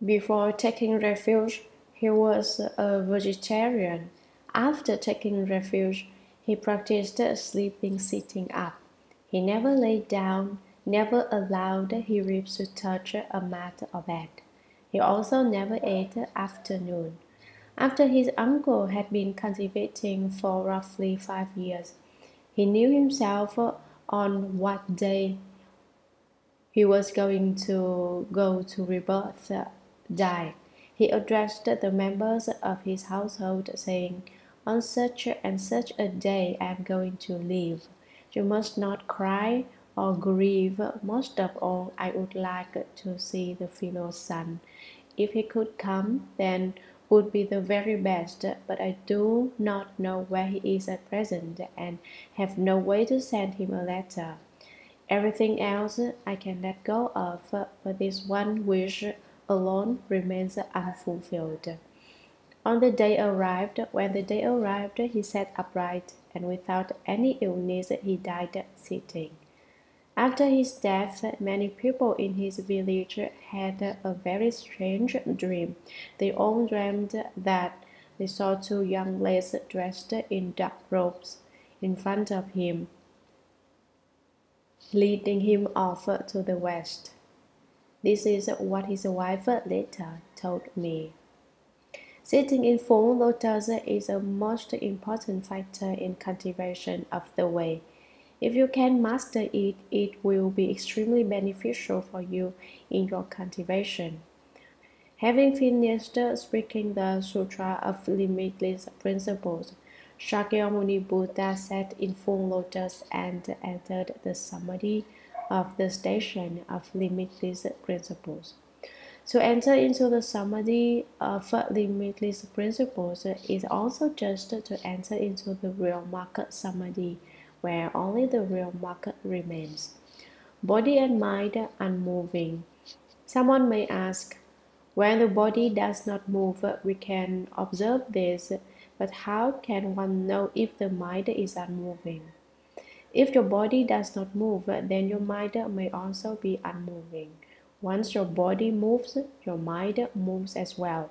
Before taking refuge, he was a vegetarian. After taking refuge, he practiced sleeping sitting up. He never lay down, never allowed his ribs to touch a mat or bed. He also never ate afternoon. After his uncle had been cultivating for roughly 5 years, he knew himself on what day he was going to go to rebirth, die. He addressed the members of his household, saying, "On such and such a day I am going to live. You must not cry or grieve. Most of all, I would like to see the fellow son. If he could come, then would be the very best, but I do not know where he is at present, and have no way to send him a letter. Everything else I can let go of, but this one wish alone remains unfulfilled." When the day arrived, he sat upright, and without any illness he died sitting. After his death, many people in his village had a very strange dream. They all dreamed that they saw two young ladies dressed in dark robes in front of him, leading him off to the west. This is what his wife later told me. Sitting in full lotus is a most important factor in cultivation of the way. If you can master it, it will be extremely beneficial for you in your cultivation. Having finished speaking the Sutra of Limitless Principles, Shakyamuni Buddha sat in full lotus and entered the samadhi of the station of limitless principles. To enter into the samadhi of limitless principles is also just to enter into the real market samadhi, where only the real market remains. Body and mind are unmoving. Someone may ask, when the body does not move, we can observe this, but how can one know if the mind is unmoving? If your body does not move, then your mind may also be unmoving. Once your body moves, your mind moves as well.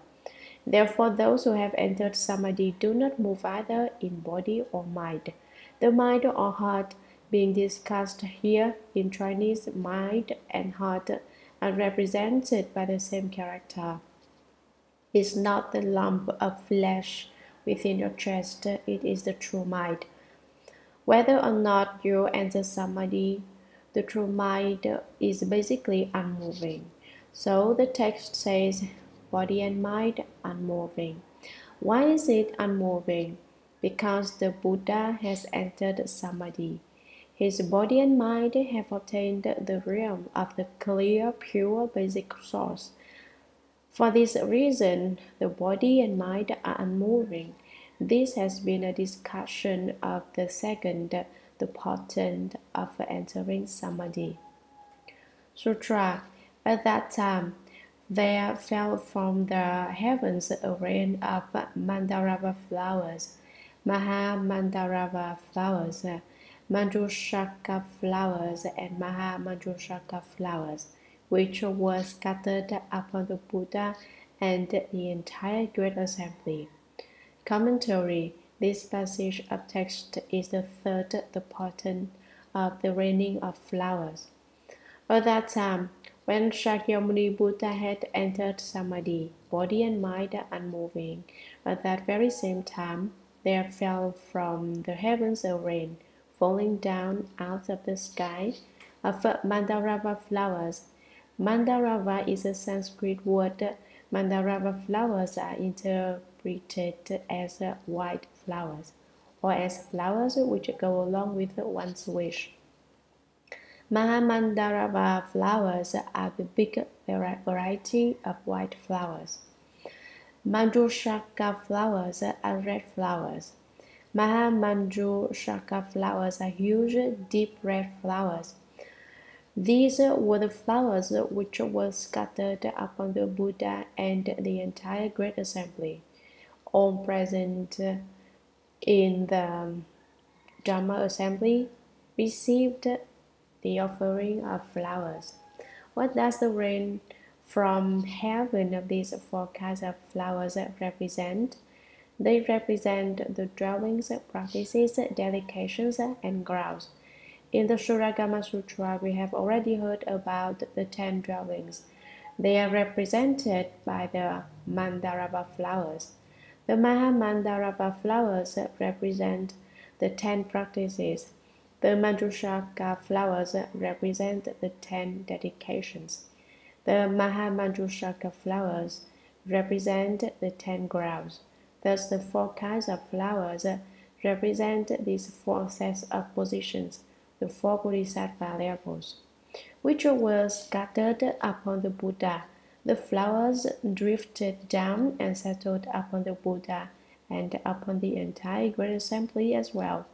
Therefore, those who have entered samadhi do not move either in body or mind. The mind or heart being discussed here in Chinese, mind and heart are represented by the same character. It's not the lump of flesh within your chest, it is the true mind. Whether or not you enter samadhi, the true mind is basically unmoving. So the text says, body and mind unmoving. Why is it unmoving? Because the Buddha has entered samadhi. His body and mind have obtained the realm of the clear, pure, basic source. For this reason, the body and mind are unmoving. This has been a discussion of the second, the pattern of entering samadhi. Sutra. At that time, there fell from the heavens a rain of mandarava flowers, Maha-mandarava flowers, Manjushaka flowers, and Maha-manjushaka flowers, which were scattered upon the Buddha and the entire Great Assembly. Commentary. This passage of text is the third, the pattern of the raining of flowers. At that time, when Shakyamuni Buddha had entered samadhi, body and mind are unmoving. At that very same time, there fell from the heavens a rain, falling down out of the sky, of mandarava flowers. Mandarava is a Sanskrit word. Mandarava flowers are interpreted as white flowers, or as flowers which go along with one's wish. Mahamandarava flowers are the big variety of white flowers. Manjushaka flowers are red flowers. Mahamanjushaka flowers are huge, deep red flowers. These were the flowers which were scattered upon the Buddha and the entire Great Assembly. All present in the Dharma Assembly received the offering of flowers. What does the rain from heaven of these four kinds of flowers represent. They represent the dwellings, practices, dedications, and grounds. In the Suragama Sutra, we have already heard about the 10 dwellings. They are represented by the Mandarava flowers. The Mahamandarava flowers represent the 10 practices. The Manjushaka flowers represent the 10 dedications. The Mahamanjushaka flowers represent the 10 grounds. Thus, the 4 kinds of flowers represent these 4 sets of positions, the 4 Bodhisattva levels, which were scattered upon the Buddha. The flowers drifted down and settled upon the Buddha and upon the entire Great Assembly as well.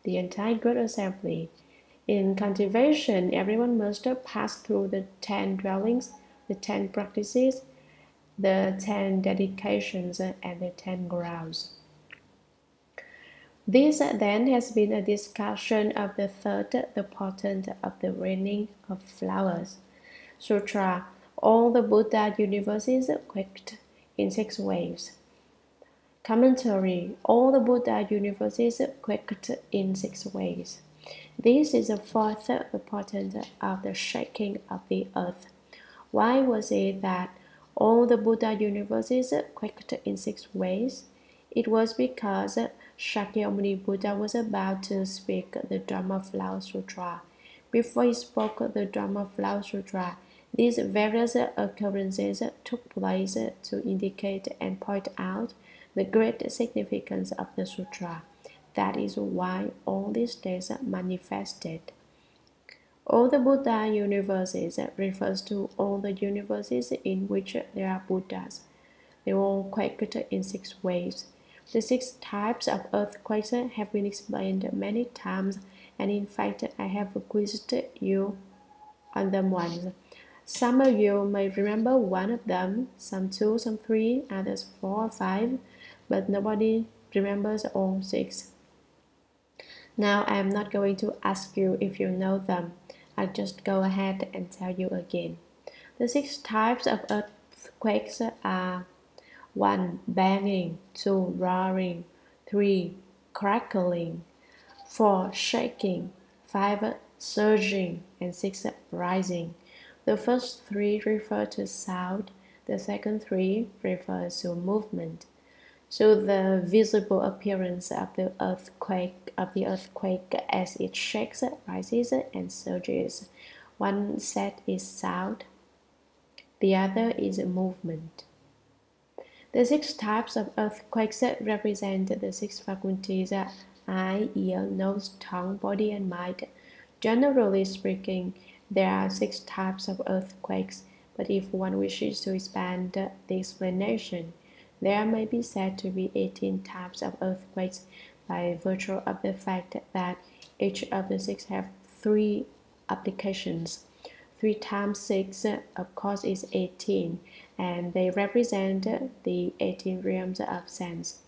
The entire Great Assembly. In cultivation, everyone must pass through the 10 dwellings, the 10 practices, the 10 dedications, and the 10 grounds. This then has been a discussion of the third, the portent of the raining of flowers. Sutra. All the Buddha universes quaked in 6 waves. Commentary. All the Buddha universes quaked in 6 waves. This is the fourth portent of the shaking of the earth. Why was it that all the Buddha universes quaked in 6 waves? It was because Shakyamuni Buddha was about to speak the Dharma Flower Sutra. Before he spoke the Dharma Flower Sutra, these various occurrences took place to indicate and point out the great significance of the sutra. That is why all these days manifested. All the Buddha universes refers to all the universes in which there are Buddhas. They all quaked in 6 waves. The 6 types of earthquakes have been explained many times, and in fact I have quizzed you on them once. Some of you may remember one of them, some 2, some 3, others 4 or 5, but nobody remembers all 6. Now I am not going to ask you if you know them. I'll just go ahead and tell you again. The 6 types of earthquakes are 1. Banging, 2. Roaring, 3. Crackling, 4. Shaking, 5. Surging, and 6. Rising. The first 3 refer to sound, the second 3 refers to movement. So the visible appearance of the earthquake as it shakes, rises, and surges. One set is sound, the other is movement. The 6 types of earthquakes represent the 6 faculties: eye, ear, nose, tongue, body, and mind. Generally speaking, there are 6 types of earthquakes, but if one wishes to expand the explanation, there may be said to be 18 types of earthquakes by virtue of the fact that each of the 6 have 3 applications. 3 times 6, of course, is 18, and they represent the 18 realms of sense.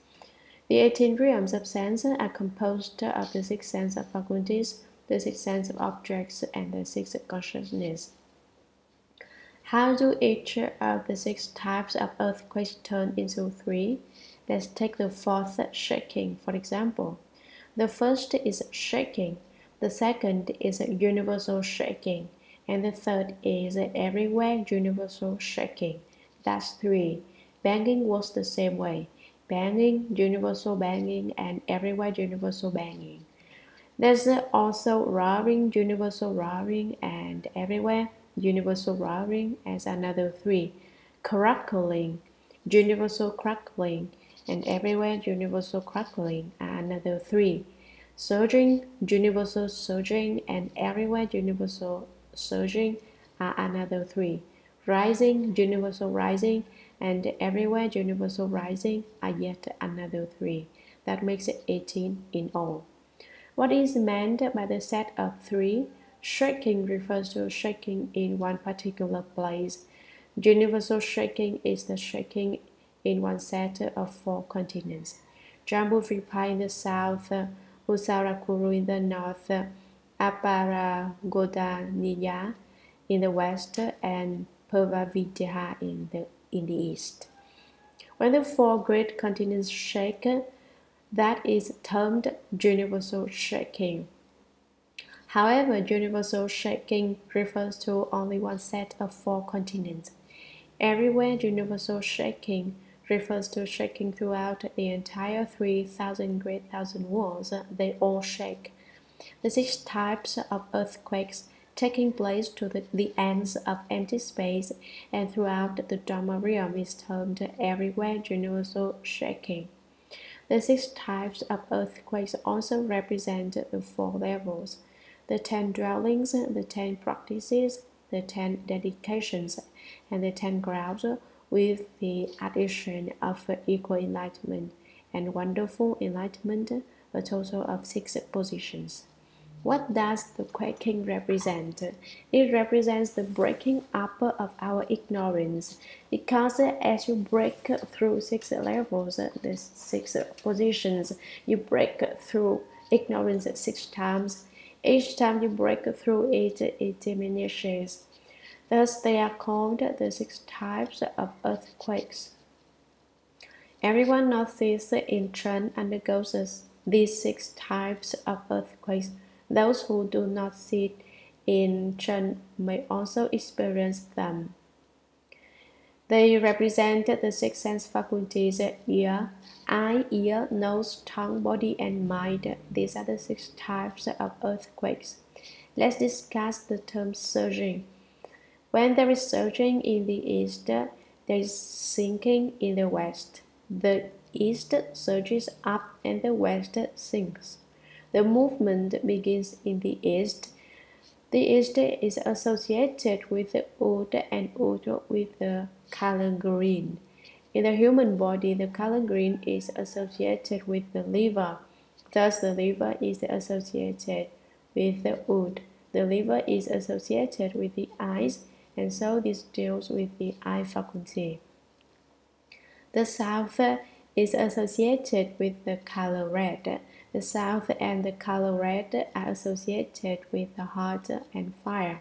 The 18 realms of sense are composed of the 6 sense of faculties, the 6 sense of objects, and the 6 consciousness. How do each of the 6 types of earthquakes turn into 3? Let's take the 4th, shaking, for example. The first is shaking, the second is universal shaking, and the third is everywhere universal shaking. That's 3. Banging works the same way. Banging, universal banging, and everywhere universal banging. There's also roaring, universal roaring, and everywhere universal roaring as another 3. Crackling, universal crackling, and everywhere universal crackling are another 3. Surging, universal surging, and everywhere universal surging are another 3. Rising, universal rising, and everywhere universal rising are yet another 3. That makes it 18 in all. What is meant by the set of 3? Shaking refers to shaking in one particular place. Universal shaking is the shaking in one set of 4 continents. Jambudvipa in the south, Usarakuru in the north, Aparagodaniya in the west, and Purvavidya in the east. When the four great continents shake, that is termed universal shaking. However, universal shaking refers to only one set of four continents. Everywhere universal shaking refers to shaking throughout the entire 3,000 great thousand worlds. They all shake. The six types of earthquakes taking place to the ends of empty space and throughout the Dharma realm is termed everywhere universal shaking. The six types of earthquakes also represent the four levels, the 10 dwellings, the 10 practices, the 10 dedications, and the 10 grounds, with the addition of equal enlightenment and wonderful enlightenment, a total of 6 positions. What does the quaking represent? It represents the breaking up of our ignorance, because as you break through 6 levels, the 6 positions, you break through ignorance 6 times. Each time you break through it, it diminishes. Thus, they are called the 6 types of earthquakes. Everyone northeast in Chen undergoes these 6 types of earthquakes. Those who do not sit in Chen may also experience them. They represent the 6 sense faculties: ear, eye, ear, nose, tongue, body, and mind. These are the 6 types of earthquakes. Let's discuss the term surging. When there is surging in the east, there is sinking in the west. The east surges up and the west sinks. The movement begins in the east. The east is associated with the wood and wood with the color green. In the human body, the color green is associated with the liver. Thus, the liver is associated with the wood. The liver is associated with the eyes, and so this deals with the eye faculty. The south is associated with the color red. The south and the color red are associated with the heart and fire.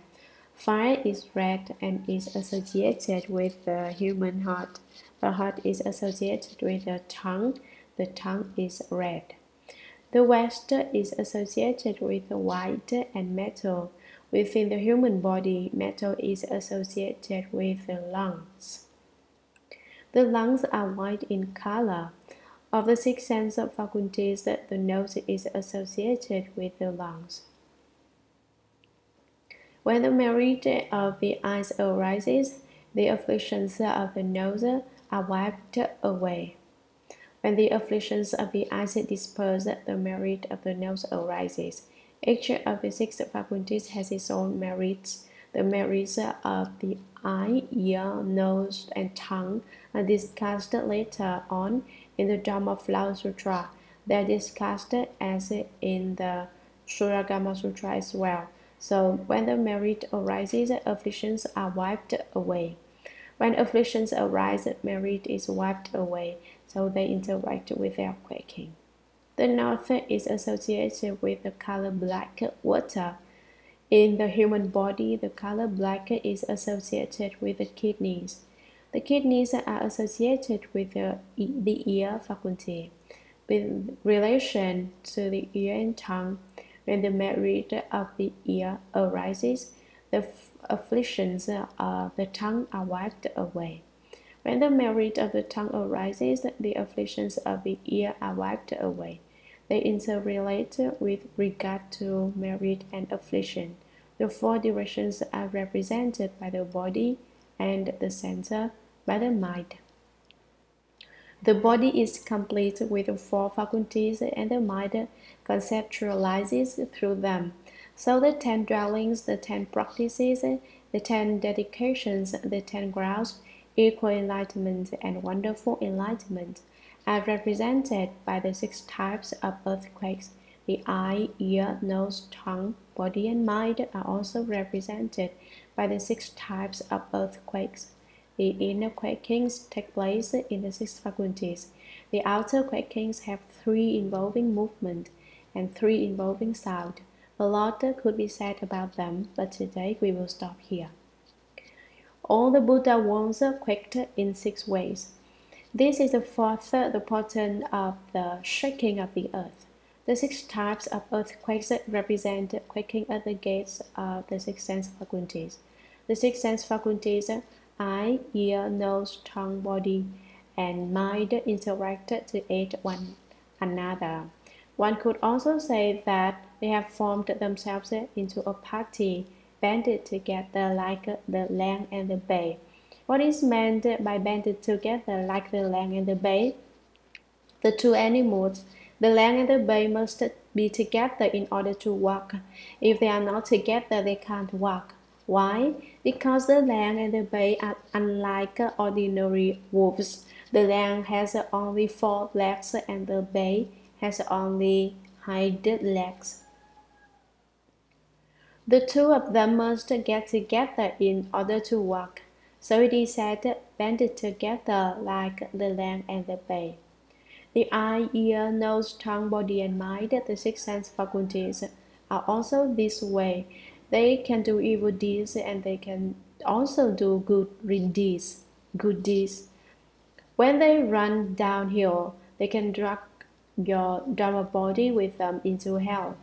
Fire is red and is associated with the human heart. The heart is associated with the tongue. The tongue is red. The west is associated with the white and metal. Within the human body, metal is associated with the lungs. The lungs are white in color. Of the 6 sense faculties, the nose is associated with the lungs. When the merit of the eyes arises, the afflictions of the nose are wiped away. When the afflictions of the eyes disperse, the merit of the nose arises. Each of the 6 faculties has its own merits. The merits of the eye, ear, nose, and tongue are discussed later on in the Dharma Sutra. They are discussed as in the Suragama Sutra as well. So when the merit arises, afflictions are wiped away. When afflictions arise, merit is wiped away, so they interact without quaking. The north is associated with the color black water. In the human body, the color black is associated with the kidneys. The kidneys are associated with the ear faculty. With relation to the ear and tongue, when the merit of the ear arises, the afflictions of the tongue are wiped away. When the merit of the tongue arises, the afflictions of the ear are wiped away. They interrelate with regard to merit and affliction. The 4 directions are represented by the body and the center by the mind. The body is complete with the 4 faculties, and the mind conceptualizes through them. So the 10 dwellings, the 10 practices, the 10 dedications, the 10 grounds, equal enlightenment, and wonderful enlightenment are represented by the 6 types of earthquakes. The eye, ear, nose, tongue, body, and mind are also represented by the 6 types of earthquakes. The inner quakings take place in the 6 faculties. The outer quakings have 3 involving movement and 3 involving sound. A lot could be said about them, but today we will stop here. All the Buddha once quaked in 6 ways. This is the fourth the pattern of the shaking of the earth. The 6 types of earthquakes represent quaking at the gates of the 6 sense faculties. The 6 sense faculties, eye, ear, nose, tongue, body, and mind interact to aid one another. One could also say that they have formed themselves into a party, banded together like the lamb and the bay. What is meant by banded together like the lamb and the bay? The 2 animals, the lamb and the bay, must be together in order to walk. If they are not together, they can't walk. Why? Because the lamb and the bay are unlike ordinary wolves. The lamb has only 4 legs and the bay has only hind legs. The 2 of them must get together in order to walk. So it is said, banded together like the lamb and the bay. The eye, ear, nose, tongue, body, and mind, the 6 sense faculties, are also this way. They can do evil deeds and they can also do good deeds. When they run downhill, they can drag your Dharma body with them into hell,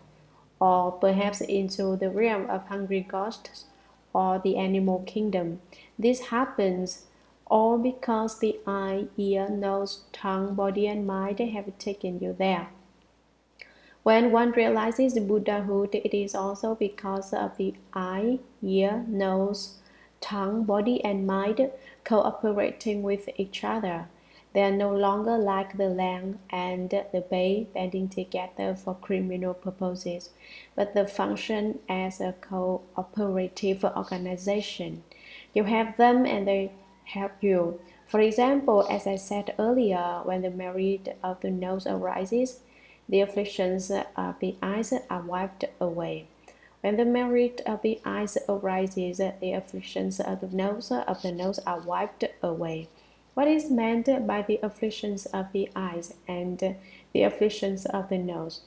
or perhaps into the realm of hungry ghosts or the animal kingdom. This happens all because the eye, ear, nose, tongue, body, and mind have taken you there. When one realizes Buddhahood, it is also because of the eye, ear, nose, tongue, body, and mind cooperating with each other. They are no longer like the lamb and the bay banding together for criminal purposes, but they function as a cooperative organization. You have them and they help you. For example, as I said earlier, when the merit of the nose arises, the afflictions of the eyes are wiped away. When the merit of the eyes arises, the afflictions of the nose are wiped away. What is meant by the afflictions of the eyes and the afflictions of the nose?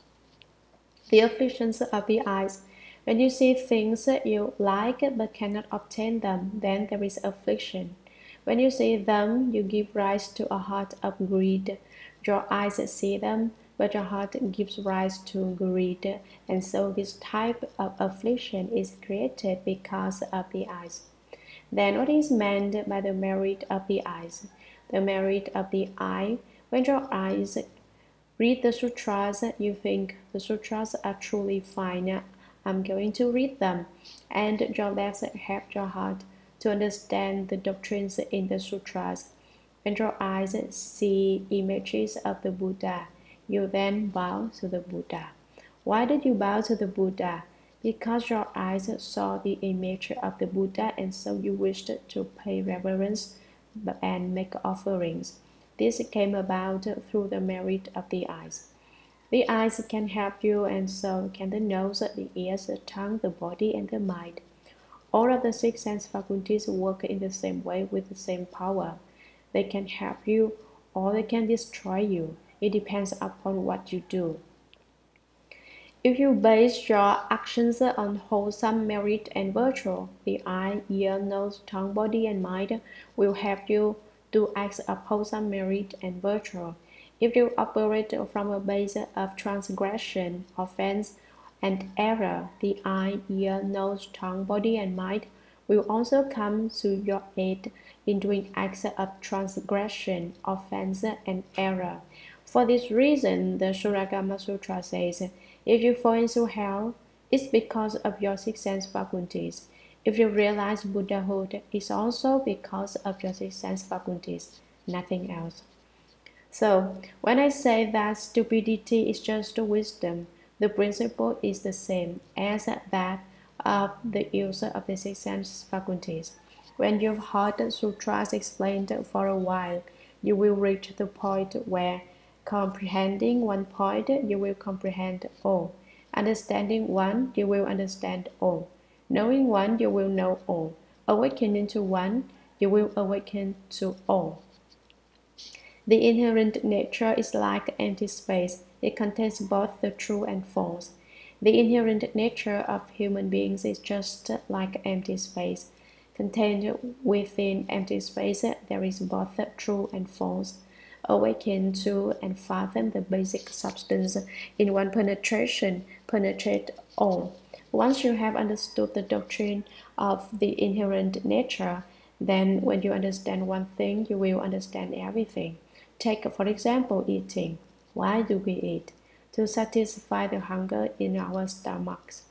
The afflictions of the eyes. When you see things you like but cannot obtain them, then there is affliction. When you see them, you give rise to a heart of greed. Your eyes see them, but your heart gives rise to greed, and so this type of affliction is created because of the eyes. Then what is meant by the merit of the eyes? The merit of the eye. When your eyes read the sutras, you think the sutras are truly fine. I'm going to read them. And your legs help your heart to understand the doctrines in the sutras. When your eyes see images of the Buddha, you then bow to the Buddha. Why did you bow to the Buddha? Because your eyes saw the image of the Buddha and so you wished to pay reverence and make offerings. This came about through the merit of the eyes. The eyes can help you, and so can the nose, the ears, the tongue, the body, and the mind. All of the 6 sense faculties work in the same way with the same power. They can help you or they can destroy you. It depends upon what you do. If you base your actions on wholesome merit and virtue, the eye, ear, nose, tongue, body, and mind will help you do acts of wholesome merit and virtue. If you operate from a base of transgression, offense, and error, the eye, ear, nose, tongue, body, and mind will also come to your aid in doing acts of transgression, offense, and error. For this reason, the Suragama Sutra says, if you fall into hell, it's because of your 6 sense faculties. If you realize Buddhahood, it's also because of your 6 sense faculties, nothing else. So, when I say that stupidity is just wisdom, the principle is the same as that of the use of the 6 sense faculties. When you've heard sutras explained for a while, you will reach the point where comprehending one point, you will comprehend all. Understanding one, you will understand all. Knowing one, you will know all. Awakening to one, you will awaken to all. The inherent nature is like empty space. It contains both the true and false. The inherent nature of human beings is just like empty space. Contained within empty space, there is both true and false. Awaken to and fathom the basic substance in one penetration, penetrate all. Once you have understood the doctrine of the inherent nature, then when you understand one thing, you will understand everything. Take, for example, eating. Why do we eat? To satisfy the hunger in our stomachs.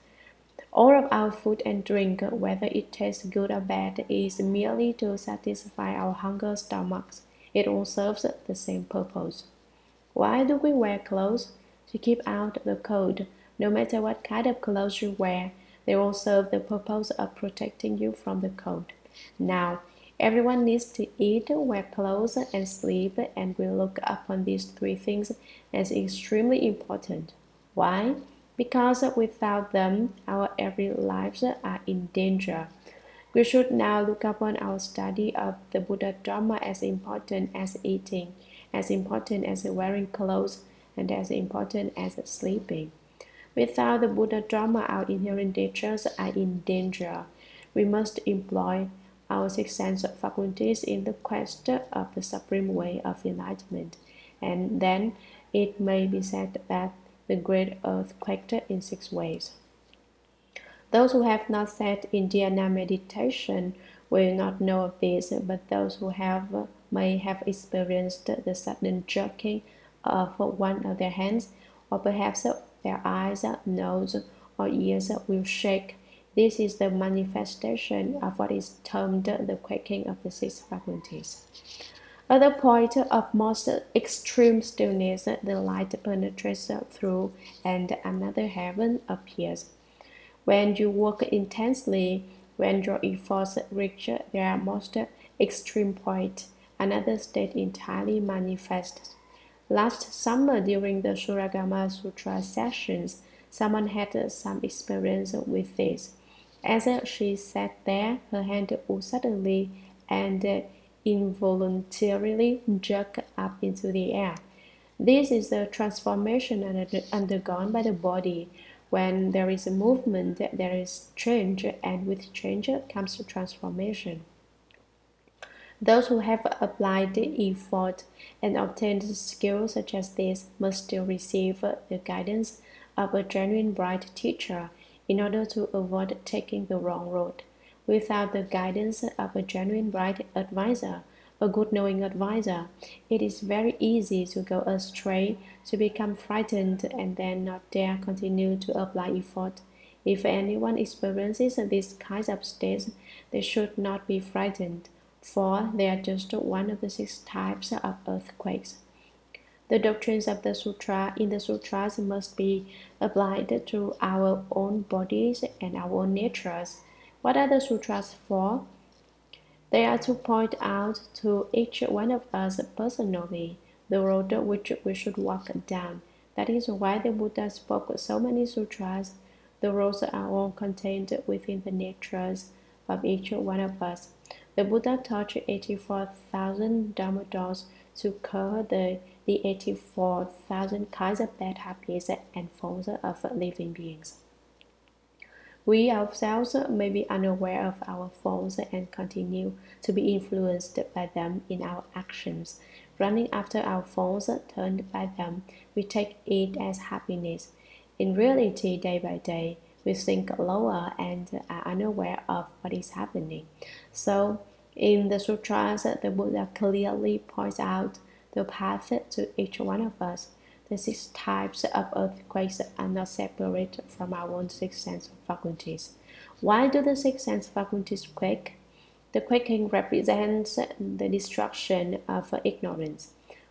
All of our food and drink, whether it tastes good or bad, is merely to satisfy our hunger stomachs. It all serves the same purpose. Why do we wear clothes? To keep out the cold. No matter what kind of clothes you wear, they all serve the purpose of protecting you from the cold. Now, everyone needs to eat, wear clothes, and sleep, and we look upon these three things as extremely important. Why? Because without them, our every lives are in danger. We should now look upon our study of the Buddha Dharma as important as eating, as important as wearing clothes, and as important as sleeping. Without the Buddha Dharma, our inherent natures are in danger. We must employ our six sense faculties in the quest of the supreme way of enlightenment, and then it may be said that the great earth quaked in 6 ways. Those who have not sat in dhyana meditation will not know of this, but those who have may have experienced the sudden jerking of one of their hands, or perhaps their eyes, nose, or ears will shake. This is the manifestation of what is termed the quaking of the 6 faculties. At the point of most extreme stillness, the light penetrates through, and another heaven appears. When you work intensely, when your efforts reach their most extreme point, another state entirely manifests. Last summer, during the Vajra Sutra sessions, someone had some experience with this. As she sat there, her hand would suddenly and involuntarily jerk up into the air. This is the transformation undergone by the body. When there is a movement, there is change, and with change comes transformation. Those who have applied effort and obtained skills such as this must still receive the guidance of a genuine bright teacher in order to avoid taking the wrong road. Without the guidance of a genuine bright advisor, a good knowing advisor, it is very easy to go astray, to become frightened, and then not dare continue to apply effort. If anyone experiences these kinds of states, they should not be frightened, for they are just one of the 6 types of earthquakes. The doctrines of the sutra in the sutras must be applied to our own bodies and our own natures. What are the sutras for? They are to point out to each one of us personally the road which we should walk down. That is why the Buddha spoke so many sutras. The roads are all contained within the natures of each one of us. The Buddha taught 84,000 Dharma doors to cure the 84,000 kinds of bad habits and faults of living beings. We ourselves may be unaware of our faults and continue to be influenced by them in our actions. Running after our faults, turned by them, we take it as happiness. In reality, day by day, we sink lower and are unaware of what is happening. So, in the sutras, the Buddha clearly points out the path to each one of us. The 6 types of earthquakes are not separate from our own 6 sense faculties. Why do the 6 sense faculties quake? The quaking represents the destruction of ignorance.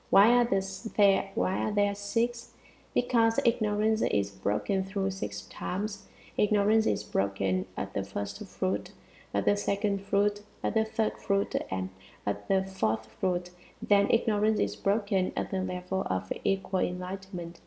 Why are there 6? Because ignorance is broken through 6 times. Ignorance is broken at the first fruit, at the second fruit, at the third fruit, and at the 4th fruit. Then ignorance is broken at the level of equal enlightenment.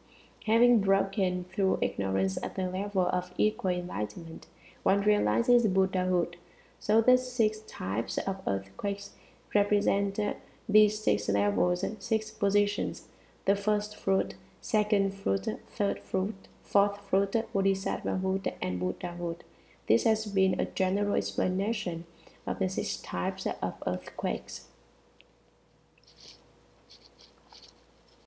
Having broken through ignorance at the level of equal enlightenment, one realizes Buddhahood. So the 6 types of earthquakes represent these 6 levels, 6 positions: the first fruit, second fruit, third fruit, 4th fruit, bodhisattvahood, and Buddhahood. This has been a general explanation. of the 6 types of earthquakes.